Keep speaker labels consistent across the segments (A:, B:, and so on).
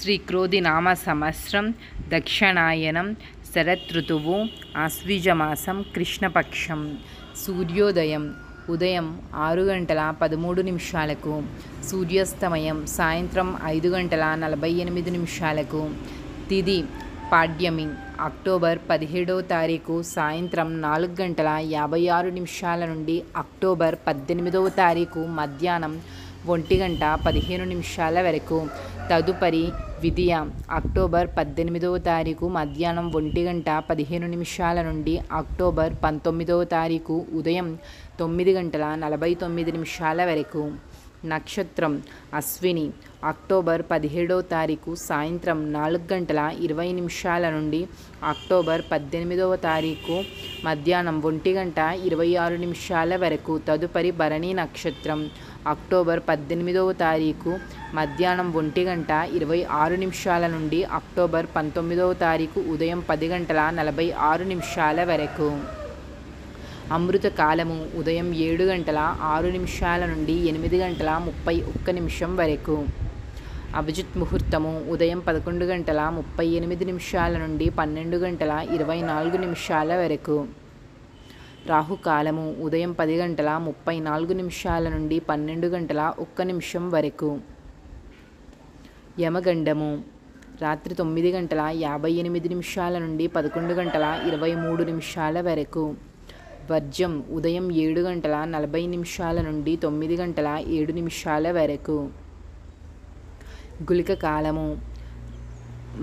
A: శ్రీ క్రోధినామ సంవత్సరం దక్షిణాయనం శరదృతువు ఆశ్వీజమాసం కృష్ణపక్షం. సూర్యోదయం ఉదయం 6:13 సూర్యాస్తమయం సాయంత్రం 5:48 తిథి పాడ్యమి అక్టోబర్ 17వ తారీఖు సాయంత్రం 4:56 నుండి అక్టోబర్ 18వ తారీఖు మధ్యాహ్నం 1:15 వరకు. తదుపరి విదియ అక్టోబర్ 18వ తారీఖు మధ్యాహ్నం 1:15 నుండి అక్టోబర్ 19వ తారీఖు ఉదయం 9:49 వరకు. నక్షత్రం అశ్విని అక్టోబర్ 17వ తారీఖు సాయంత్రం 4:20 నుండి అక్టోబర్ 18వ తారీఖు మధ్యాహ్నం 1:26 వరకు. తదుపరి భరణి నక్షత్రం అక్టోబర్ 18వ తారీఖు మధ్యాహ్నం 1:26 నుండి అక్టోబర్ 19వ తారీఖు ఉదయం 10:46 వరకు. అమృత కాలము ఉదయం 7:06 నుండి 8:31 వరకు. అభిజిత్ ముహూర్తము ఉదయం 11:38 నుండి 12:24 వరకు. రాహుకాలము ఉదయం 10:34 నుండి 12:01 వరకు. యమగండము రాత్రి 9:58 నుండి 11:23 వరకు. వర్జం ఉదయం 7:40 నుండి 9:07 వరకు. గుళిక కాలము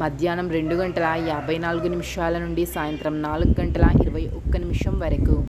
A: మధ్యాహ్నం 2:54 నుండి సాయంత్రం 4:21 వరకు.